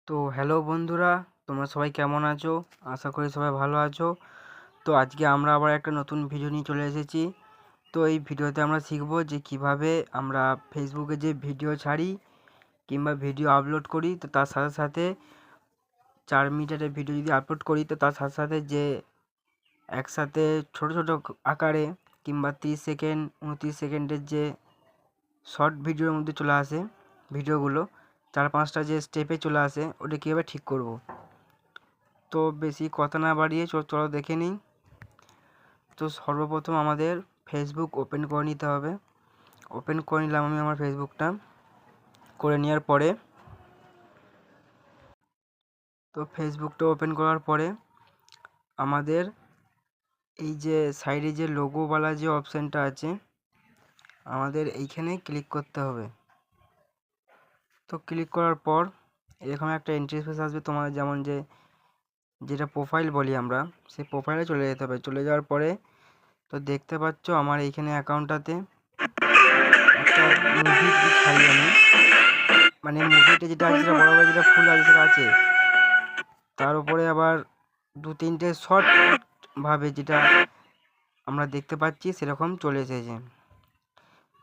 তো হ্যালো বন্ধুরা, তোমরা সবাই কেমন আছো? আশা করি সবাই ভালো আছো। তো আজকে আমরা আবার একটা নতুন ভিডিও নিয়ে চলে এসেছি। তো এই ভিডিওতে আমরা শিখব যে কিভাবে আমরা ফেসবুকে যে ভিডিও ছাড়ি কিংবা ভিডিও আপলোড করি, তো তার সাথে সাথে 4 মিনিটের ভিডিও যদি আপলোড করি, তো তার সাথে সাথে যে একসাথে ছোট ছোট আকারে কিংবা 30 সেকেন্ড 29 সেকেন্ডের যে শর্ট ভিডিওর মধ্যে চলে আসে ভিডিওগুলো, 4-5টা যে স্টেপে চলে আসে, ওটা কীভাবে ঠিক করব। তো বেশি কথা না বাড়িয়ে চলো দেখে নিই। তো সর্বপ্রথম আমাদের ফেসবুক ওপেন করে নিতে হবে। ওপেন করে নিলাম আমি আমার ফেসবুকটা। করে নেওয়ার পরে তো ফেসবুকটা ওপেন করার পরে আমাদের এই যে সাইডে যে লোগোওয়ালা যে অপশানটা আছে, আমাদের এইখানে ক্লিক করতে হবে। তো ক্লিক করার পর এরকম একটা ইন্টারফেস আসবে তোমার, যেমন যেটা প্রোফাইল বলি আমরা, সেই প্রোফাইলে চলে যেতে হবে। চলে যাওয়ার পরে তো দেখতে পাচ্ছ আমার এইখানে অ্যাকাউন্টটাতে একটা মুভি ছাড়ি আমি, মানে মুভিটা যেটা আছে সেটা বরাবর যেটা ফুল আছে সেটা আছে, তার উপরে আবার 2-3টে শর্ট ভাবে যেটা আমরা দেখতে পাচ্ছি সেরকম চলে এসেছে।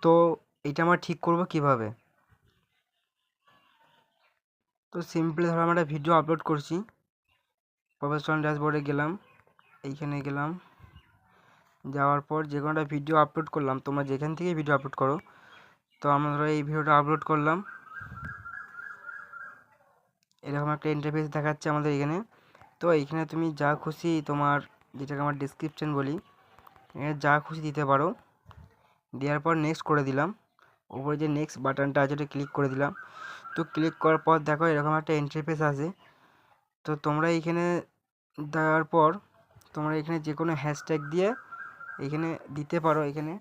তো এটা আমরা ঠিক করব কিভাবে? তো সিম্পলি ধরো আমরা একটা ভিডিও আপলোড করছি, প্রফেশনাল ড্যাশবোর্ডে গেলাম, এইখানে গেলাম, যাওয়ার পর যে কোনো একটা ভিডিও আপলোড করলাম। তোমরা যেখান থেকে ভিডিও আপলোড করো, তো আমরা ধরো এই ভিডিওটা আপলোড করলাম, এরকম একটা ইন্টারফেস দেখাচ্ছে আমাদের এখানে। তো এইখানে তুমি যা খুশি তোমার, যেটাকে আমরা ডেসক্রিপশন বলি, এখানে যা খুশি দিতে পারো। দেওয়ার পর নেক্সট করে দিলাম। উপরে যে নেক্সট বাটনটা আছে ওটা ক্লিক করে দিলাম। তো ক্লিক করার পর দেখো এরকম একটা ইন্টারফেস আসে। তো তোমরা এইখানে দেওয়ার পর তোমরা এখানে যে কোনো হ্যাশট্যাগ দিয়ে এখানে দিতে পারো। এখানে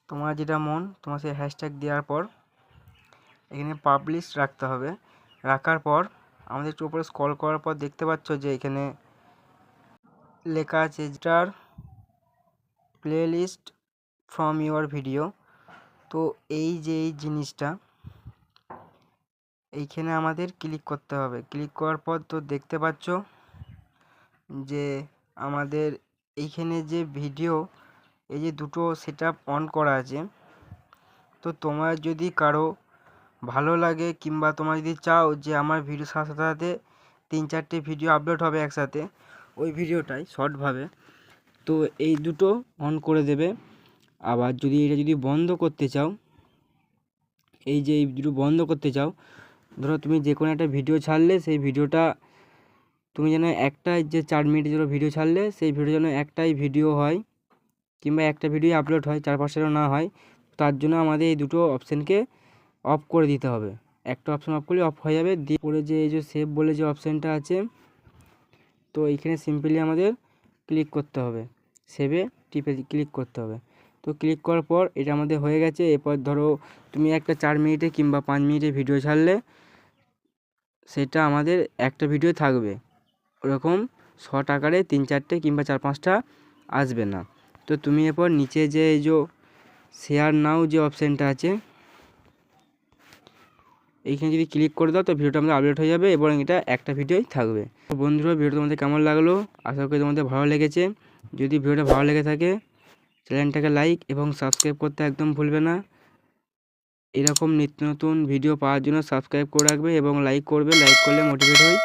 তোমার যেটা মন, তোমার সেই হ্যাশট্যাগ দেওয়ার পর এখানে পাবলিশ রাখতে হবে। রাখার পর আমাদের একটু উপরে স্ক্রল করার পর দেখতে পাচ্ছ যে এখানে লেখা আছে star playlist from your video. তো এই যে এই জিনিসটা এইখানে আমাদের ক্লিক করতে হবে। ক্লিক করার পর তো দেখতে পাচ্ছ যে আমাদের এইখানে যে ভিডিও, এই যে দুটো সেটআপ অন করা আছে। তো তোমার যদি কারো ভালো লাগে কিংবা তোমরা যদি চাও যে আমার ভিডিও সাথে সাথে 3-4টে ভিডিও আপলোড হবে একসাথে ওই ভিডিওটাই শর্টভাবে, তো এই দুটো অন করে দেবে। আবার যদি এটা যদি বন্ধ করতে চাও, এই যে এই দুটো বন্ধ করতে চাও, ধরো তুমি যে কোনো একটা ভিডিও ছাড়লে, সেই ভিডিওটা তুমি যেন একটা যে 4 মিনিটের জন্য ভিডিও ছাড়লে সেই ভিডিও যেন একটাই ভিডিও হয় কিংবা একটা ভিডিও আপলোড হয়, 4-5টা না হয়। তার জন্য আমাদের এই দুটো অপশানকে অফ করে দিতে হবে। একটা অপশান অফ করলে অফ হয়ে যাবে। দিয়ে পরে যে এই যে সেভ বলে যে অপশানটা আছে, তো এইখানে সিম্পলি আমাদের ক্লিক করতে হবে, সেভে টিপে ক্লিক করতে হবে। তো ক্লিক করার পর এটা আমাদের হয়ে গেছে। এরপর ধরো তুমি একটা 4 মিনিটে কিংবা 5 মিনিটের ভিডিও ছাড়লে সেটা আমাদের একটা ভিডিও থাকবে, ওরকম শর্ট আকারে 3-4টে কিংবা 4-5টা আসবে না। তো তুমি এরপর নিচে যে এই যে শেয়ার নাও যে অপশানটা আছে, এইখানে যদি ক্লিক করে দাও তো ভিডিওটা আমাদের আপলোড হয়ে যাবে এবং এটা একটা ভিডিওই থাকবে। তো বন্ধুরা, ভিডিওটা তোমাদের কেমন লাগলো? আশা করি তোমাদের ভালো লেগেছে। যদি ভিডিওটা ভালো লেগে থাকে চ্যানেলটাকে লাইক এবং সাবস্ক্রাইব করতে একদম ভুলবে না। এরকম নিত্য নতুন ভিডিও পাওয়ার জন্য সাবস্ক্রাইব করে রাখবে এবং লাইক করবে। লাইক করলে মোটিভেট হই,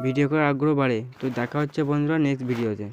ভিডিও করার আগ্রহ বাড়ে। তো দেখা হচ্ছে বন্ধুরা নেক্সট ভিডিওতে।